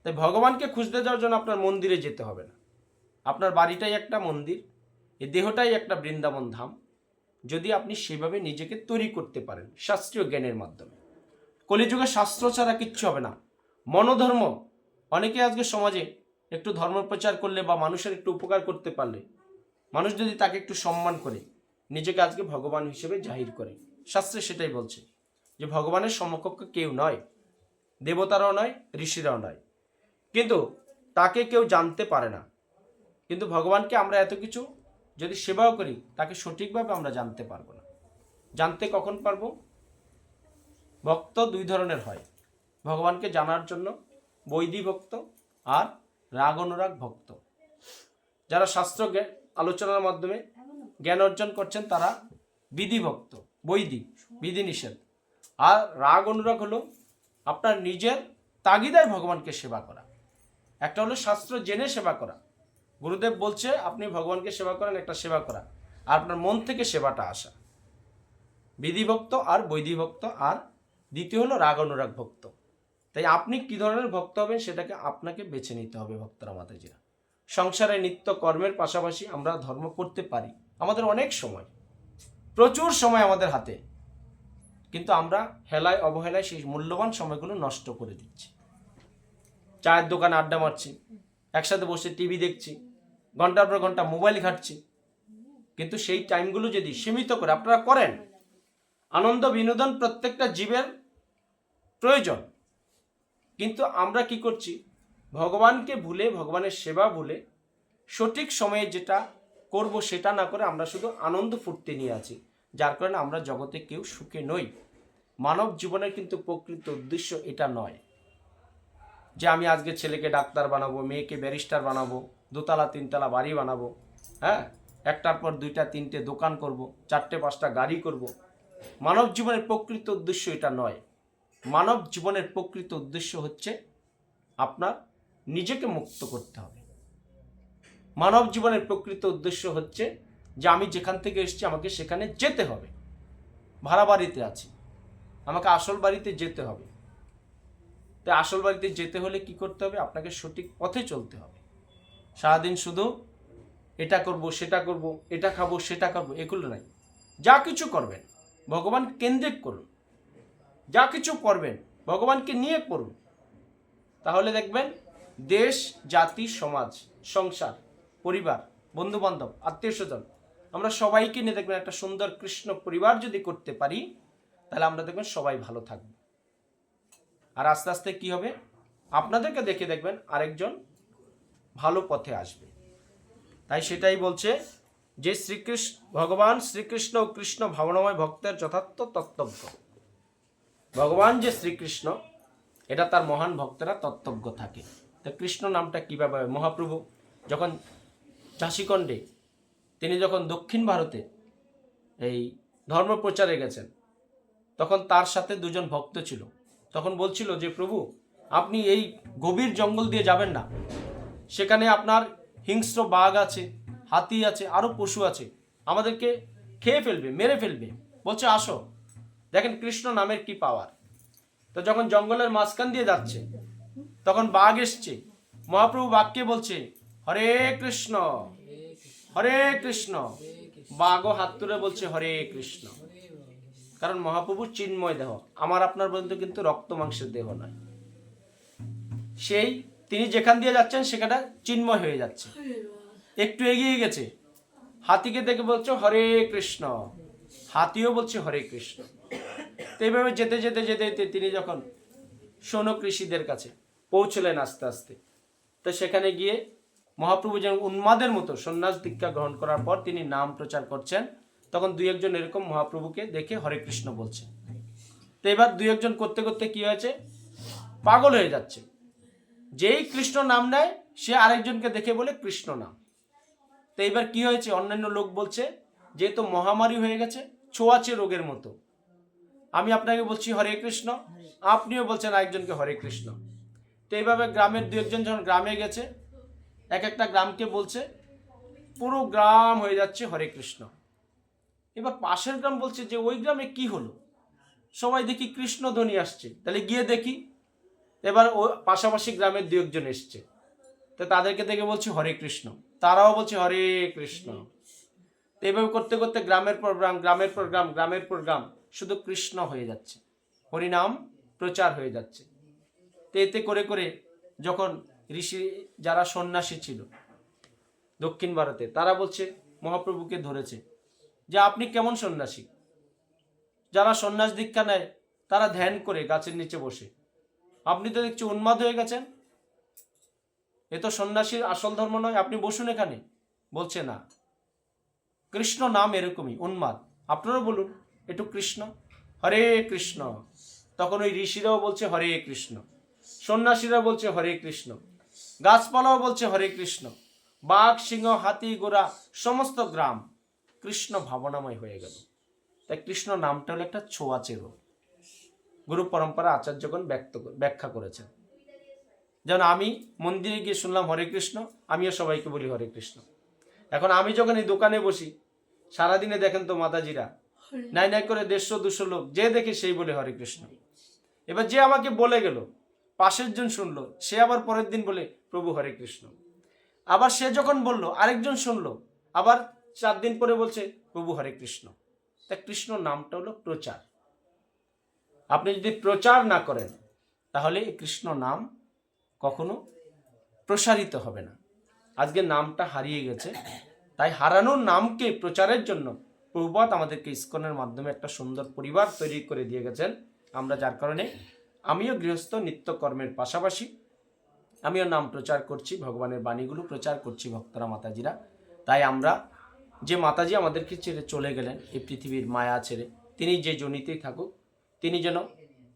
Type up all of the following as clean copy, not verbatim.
তাই ভগবানকে খুঁজতে যাওয়ার জন্য আপনার মন্দিরে যেতে হবে না। আপনার বাড়িটাই একটা মন্দির, এই দেহটাই একটা বৃন্দাবন ধাম, যদি আপনি সেভাবে নিজেকে তৈরি করতে পারেন শাস্ত্রীয় জ্ঞানের মাধ্যমে। কলিযুগে শাস্ত্র ছাড়া কিচ্ছু হবে না। মনোধর্ম, অনেকে আজকে সমাজে একটু ধর্ম প্রচার করলে বা মানুষের একটু উপকার করতে পারলে, মানুষ যদি তাকে একটু সম্মান করে, নিজেকে আজকে ভগবান হিসেবে জাহির করে। শাস্ত্রে সেটাই বলছে যে ভগবানের সমকক্ষ কেউ নয়, দেবতারাও নয়, ঋষিরাও নয়, কিন্তু তাকে কেউ জানতে পারে না। কিন্তু ভগবানকে আমরা এত কিছু যদি সেবাও করি, তাকে সঠিকভাবে আমরা জানতে পারবো না। জানতে কখন পারবো? ভক্ত দুই ধরনের হয় ভগবানকে জানার জন্য, বৈদিক ভক্ত আর রাগ অনুরাগ ভক্ত। যারা শাস্ত্র আলোচনার মাধ্যমে জ্ঞান অর্জন করছেন তারা বিধিভক্ত, বৈদিক, বিধিনিষেধ। আর রাগ অনুরাগ হলো আপনার নিজের তাগিদায় ভগবানকে সেবা করা। একটা হলো শাস্ত্র জেনে সেবা করা, গুরুদেব বলছে আপনি ভগবানকে সেবা করেন, একটা সেবা করা, আর আপনার মন থেকে সেবাটা আসা, বিধিভক্ত আর বৈধিভক্ত। আর দ্বিতীয় হলো রাগ অনুরাগ ভক্ত। তাই আপনি কি ধরনের ভক্ত হবেন সেটাকে আপনাকে বেছে নিতে হবে। ভক্তরা মাতাজিরা, সংসারে নিত্য কর্মের পাশাপাশি আমরা ধর্ম করতে পারি, আমাদের অনেক সময়, প্রচুর সময় আমাদের হাতে, কিন্তু আমরা হেলায় অবহেলায় সেই মূল্যবান সময়গুলো নষ্ট করে দিচ্ছি। চায়ের দোকানে আড্ডা মারছি, একসাথে বসে টিভি দেখছি, ঘন্টার পর ঘন্টা মোবাইল ঘাঁটছি, কিন্তু সেই টাইমগুলো যদি সীমিত করে আপনারা করেন, আনন্দ বিনোদন প্রত্যেকটা জীবের প্রয়োজন, কিন্তু আমরা কি করছি? ভগবানকে ভুলে, ভগবানের সেবা ভুলে, সঠিক সময়ে যেটা করব সেটা না করে আমরা শুধু আনন্দ ফুর্তি নিয়ে আছি, যার কারণে আমরা জগতে কেউ সুখে নই। মানব জীবনের কিন্তু প্রকৃত উদ্দেশ্য এটা নয় যে আমি আজকে ছেলেকে ডাক্তার বানাবো, মেয়েকে ব্যারিস্টার বানাবো, দোতলা তিনতলা বাড়ি বানাবো, হ্যাঁ, একটার পর দুইটা তিনটে দোকান করব, চারটে পাঁচটা গাড়ি করব। মানব জীবনের প্রকৃত উদ্দেশ্য এটা নয়। মানব জীবনের প্রকৃত উদ্দেশ্য হচ্ছে আপনার নিজেকে মুক্ত করতে হবে। মানব জীবনের প্রকৃত উদ্দেশ্য হচ্ছে যে আমি যেখান থেকে এসেছি আমাকে সেখানে যেতে হবে। ভাড়া বাড়িতে আছি, আমাকে আসল বাড়িতে যেতে হবে। তাই আসল বাড়িতে যেতে হলে কি করতে হবে? আপনাকে সঠিক পথে চলতে হবে। সারাদিন শুধু এটা করব, সেটা করব, এটা খাবো, সেটা খাবো, এগুলো নাই। যা কিছু করবেন ভগবান কেন্দ্রিক করুন, যা কিছু করবেন ভগবানকে নিয়ে করুন, তাহলে দেখবেন দেশ, জাতি, সমাজ, সংসার, পরিবার, বন্ধু বান্ধব, আত্মীয় স্বজন, আমরা সবাইকে নিয়ে দেখবেন একটা সুন্দর কৃষ্ণ পরিবার যদি করতে পারি, তাহলে আমরা দেখবেন সবাই ভালো থাকবে। আর আস্তে আস্তে কি হবে? আপনাদেরকে দেখে দেখবেন আরেকজন ভালো পথে আসবে। তাই সেটাই বলছে যে শ্রীকৃষ্ণ, ভগবান শ্রীকৃষ্ণ ও কৃষ্ণ ভাবনাময় ভক্তের যথার্থ তত্ত্বজ্ঞ। ভগবান যে শ্রীকৃষ্ণ, এটা তার মহান ভক্তরা তত্ত্বজ্ঞ থাকে। তা কৃষ্ণ নামটা কীভাবে? মহাপ্রভু যখন ঝাঁসিখণ্ডে, তিনি যখন দক্ষিণ ভারতে এই ধর্ম প্রচারে গেছেন, তখন তার সাথে দুজন ভক্ত ছিল। তখন বলছিল যে প্রভু, আপনি এই গভীর জঙ্গল দিয়ে যাবেন না, সেখানে আপনার হিংস্র বাঘ আছে, হাতি আছে, আরও পশু আছে, আমাদেরকে খেয়ে ফেলবে, মেরে ফেলবে। বলছে আসো, দেখেন কৃষ্ণ নামের কি পাওয়ার। তো যখন জঙ্গলের মাঝখান দিয়ে যাচ্ছে, তখন বাঘ এসছে। মহাপ্রভু বাঘকে বলছে হরে কৃষ্ণ, হরে কৃষ্ণ। বাঘও হাত তুলে বলছে হরে কৃষ্ণ। কারণ মহাপ্রভু চিন্ময় দেহ, আমার আপনার পর্যন্ত কিন্তু রক্ত মাংসের দেহ নয়। সেই তিনি যেখান দিয়ে যাচ্ছেন সেখানে চিন্ময় হয়ে যাচ্ছে। একটু এগিয়ে গেছে, হাতিকে দেখে বলছে হরে কৃষ্ণ, হাতিও বলছে হরে কৃষ্ণ। তো এইভাবে যেতে যেতে যেতে যেতে তিনি যখন শৌনক ঋষিদের কাছে পৌঁছলেন আস্তে আস্তে, তো সেখানে গিয়ে মহাপ্রভু যেন উন্মাদের মতো সন্ন্যাস দীক্ষা গ্রহণ করার পর তিনি নাম প্রচার করছেন, তখন দুই একজন এরকম মহাপ্রভুকে দেখে হরে কৃষ্ণ বলছে। তো এবার দুই একজন করতে করতে কি হয়েছে? পাগল হয়ে যাচ্ছে। যেই কৃষ্ণ নাম নেয় সে আরেকজনকে দেখে বলে কৃষ্ণ নাম। তো এবার কি হয়েছে? অন্যান্য লোক বলছে যেহেতু মহামারী হয়ে গেছে, ছোঁয়াচে রোগের মতো, আমি আপনাকে বলছি হরে কৃষ্ণ, আপনিও বলছেন আরেকজনকে হরে কৃষ্ণ। তো এইভাবে গ্রামের দু একজন যখন গ্রামে গেছে, এক একটা গ্রামকে বলছে, পুরো গ্রাম হয়ে যাচ্ছে হরে কৃষ্ণ। এবার পাশের গ্রাম বলছে যে ওই গ্রামে কি হলো, সবাই দেখি কৃষ্ণ ধ্বনি আসছে, তাহলে গিয়ে দেখি। এবার ও পাশাপাশি গ্রামের দু একজন এসছে, তো তাদেরকে দেখে বলছি হরে কৃষ্ণ, তারাও বলছে হরে কৃষ্ণ। এভাবে করতে করতে গ্রামের পর গ্রাম, গ্রামের পর গ্রাম, গ্রামের পর গ্রাম শুধু কৃষ্ণ হয়ে যাচ্ছে, হরিনাম প্রচার হয়ে যাচ্ছে। তো এতে করে করে যখন ঋষি যারা সন্ন্যাসী ছিল দক্ষিণ ভারতে, তারা বলছে মহাপ্রভুকে ধরেছে যে আপনি কেমন সন্ন্যাসী? যারা সন্ন্যাস দীক্ষা নেয় তারা ধ্যান করে গাছের নিচে বসে, আপনি তো দেখছি উন্মাদ হয়ে গেছেন, এ তো সন্ন্যাসীর আসল ধর্ম নয়, আপনি বসুন এখানে। বলছে না, কৃষ্ণ নাম এরকমই উন্মাদ, আপনারা বলুন একটু কৃষ্ণ, হরে কৃষ্ণ। তখন ওই ঋষিরাও বলছে হরে কৃষ্ণ, সন্ন্যাসীরা বলছে হরে কৃষ্ণ, গাছপালাও বলছে হরে কৃষ্ণ, বাঘ সিংহ হাতি ঘোড়া সমস্ত গ্রাম কৃষ্ণ ভাবনাময় হয়ে গেল। তাই কৃষ্ণ নামটা হলো একটা ছোঁয়াচে রোগ। গুরু পরম্পরা আচার্যগণ ব্যাখ্যা করেছেন। যেমন আমি মন্দিরে গিয়ে শুনলাম হরে কৃষ্ণ, আমিও সবাইকে বলি হরে কৃষ্ণ। এখন আমি যখন এই দোকানে বসি, সারাদিনে দেখেন তো মাতাজিরা নাই নাই করে 150-200 লোক যে দেখে সেই বলে হরে কৃষ্ণ। এবার যে আমাকে বলে গেল, পাশের জন শুনলো, সে আবার পরের দিন বলে প্রভু হরে কৃষ্ণ। আবার সে যখন বলল আরেকজন শুনলো, আবার 4 দিন পরে বলছে প্রভু হরে কৃষ্ণ। তা কৃষ্ণ নামটা হলো প্রচার। আপনি যদি প্রচার না করেন তাহলে কৃষ্ণ নাম কখনো প্রসারিত হবে না। আজকে নামটা হারিয়ে গেছে, তাই হারানোর নামকে প্রচারের জন্য প্রভুপাদ আমাদেরকে ইস্কনের মাধ্যমে একটা সুন্দর পরিবার তৈরি করে দিয়ে গেছেন। আমরা যার কারণে আমিও গৃহস্থ নিত্যকর্মের পাশাপাশি আমিও নাম প্রচার করছি, ভগবানের বাণীগুলো প্রচার করছি ভক্তরা মাতাজিরা। তাই আমরা যে মাতাজি আমাদেরকে ছেড়ে চলে গেলেন এই পৃথিবীর মায়া ছেড়ে, তিনি যে জনিতেই থাকুক, তিনি যেন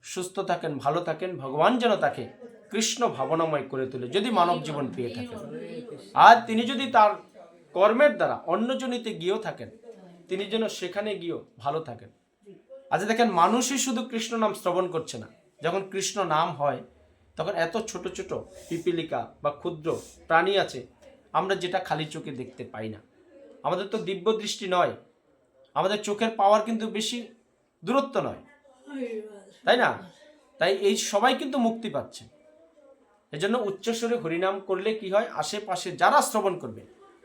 সুস্থ থাকেন, ভালো থাকেন, ভগবান যেন তাকে কৃষ্ণ ভাবনাময় করে তোলে যদি মানব জীবন পেয়ে থাকেন। আর তিনি যদি তার কর্মের দ্বারা অন্য জনিতে গিয়েও থাকেন, তিনি যেন সেখানে গিয়েও ভালো থাকেন। আজ দেখেন মানুষই শুধু কৃষ্ণ নাম শ্রবণ করছে না, যখন কৃষ্ণ নাম হয় তখন এত ছোট ছোট পিপিলিকা বা ক্ষুদ্র প্রাণী আছে আমরা যেটা খালি চোখে দেখতে পাই না। আমাদের তো দিব্য দৃষ্টি নয়, আমাদের চোখের পাওয়ার কিন্তু বেশি দূরত্ব নয়, তাই না? তাই এই সবাই কিন্তু মুক্তি পাচ্ছে। এজন্য উচ্চস্বরে হরিনাম করলে কি হয়, আশেপাশে যারা শ্রবণ করবে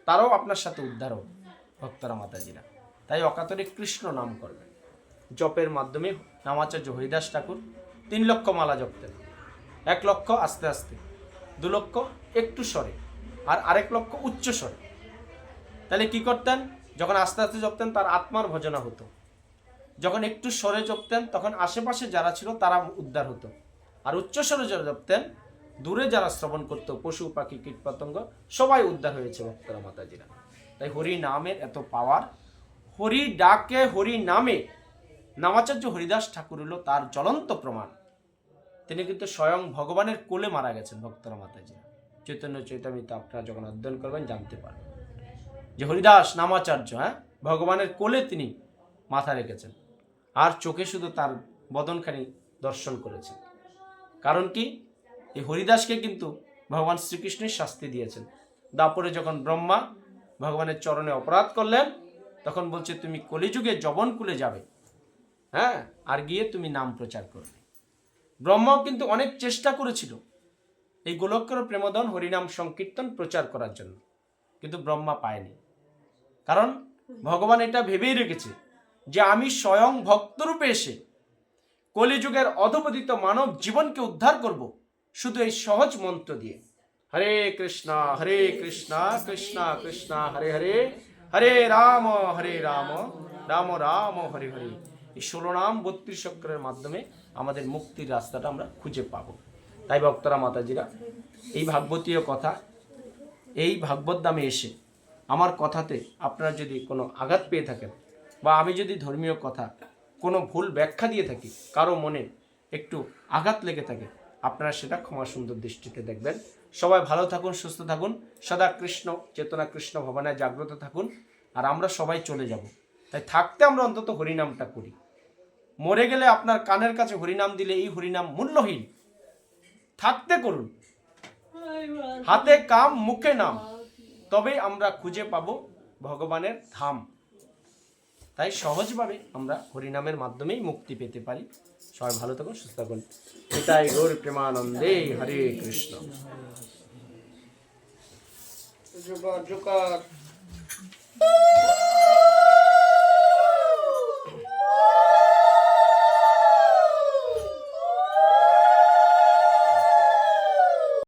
তারাও আপনার সাথে উদ্ধার হবে ভক্তরা মাতাজিরা। তাই অকাতরে কৃষ্ণ নাম করবেন। জপের মাধ্যমে নামাচার্য হরিদাস ঠাকুর 3 লক্ষ মালা জপতেন। 1 লক্ষ আস্তে আস্তে, 2 লক্ষ একটু স্বরে, আর 1 লক্ষ উচ্চ স্বরে। তাহলে কি করতেন, যখন আস্তে আস্তে জপতেন তার আত্মার ভজনা হতো, যখন একটু স্বরে জপতেন তখন আশেপাশে যারা ছিল তারা উদ্ধার হতো, আর উচ্চ স্বরে যারা জপতেন দূরে যারা শ্রবণ করতো পশু পাখি কীট পতঙ্গ সবাই উদ্ধার হয়েছে ভক্তরা মাতাজিরা। তাই হরি নামের এত পাওয়ার, হরি ডাকে হরি নামে নামাচার্য হরিদাস ঠাকুর হলো তার জ্বলন্ত প্রমাণ। তিনি কিন্তু স্বয়ং ভগবানের কোলে মারা গেছেন ভক্তরা মাতাজিরা। চৈতন্য চৈতামৃত আপনারা যখন অধ্যয়ন করবেন জানতে পারবেন যে হরিদাস নামাচার্য ভগবানের কোলে তিনি মাথা রেখেছেন, আর চোখে শুধু তার বদনখানি দর্শন করেছেন। কারণ কি, এই হরিদাসকে কিন্তু ভগবান শ্রীকৃষ্ণের শাস্তি দিয়েছেন। দাপরে যখন ব্রহ্মা ভগবানের চরণে অপরাধ করলেন তখন বলছে তুমি কলিযুগে যবনকুলে যাবে, আর গিয়ে তুমি নাম প্রচার করবে। ব্রহ্মাও কিন্তু অনেক চেষ্টা করেছিল এই গোলকের প্রেমধন হরিনাম সংকীর্তন প্রচার করার জন্য, কিন্তু ব্রহ্মা পায়নি। কারণ ভগবান এটা ভেবেই রেখেছে যে আমি স্বয়ং ভক্তরূপে এসে কলিযুগের অধপতিত মানব জীবনকে উদ্ধার করব শুধু এই সহজ মন্ত্র দিয়ে, হরে কৃষ্ণ কৃষ্ণ কৃষ্ণ হরে হরে, হরে রাম রাম রাম হরে হরে। এই 16 নাম 32 অক্ষরের মাধ্যমে আমাদের মুক্তির রাস্তাটা আমরা খুঁজে পাবো। তাই ভক্তরা মাতাজিরা, এই ভাগবতীয় কথা, এই ভাগবত দামে এসে আমার কথাতে আপনারা যদি কোনো আঘাত পেয়ে থাকেন, বা আমি যদি ধর্মীয় কথা কোনো ভুল ব্যাখ্যা দিয়ে থাকি, কারো মনে একটু আঘাত লেগে থাকে, আপনারা সেটা ক্ষমা সুন্দর দৃষ্টিতে দেখবেন। সবাই ভালো থাকুন, সুস্থ থাকুন, সদা কৃষ্ণ চেতনা কৃষ্ণ ভবনায় জাগ্রত থাকুন। আর আমরা সবাই চলে যাব, তাই থাকতে আমরা অন্তত হরিনামটা করি। মরে গেলে আপনার কানের কাছে হরিনাম দিলে এই হরিনাম মূল্যহীন। থাকতে করুন, হাতে কাম মুখে নাম, তবেই আমরা খুঁজে পাবো ভগবানের ধাম। তাই সহজভাবে আমরা হরিনামের মাধ্যমেই মুক্তি পেতে পারি। সবাই ভালো থাকুন, সুস্থ থাকুন। এটাই গৌর প্রেমানন্দে, হরে কৃষ্ণ। জোকার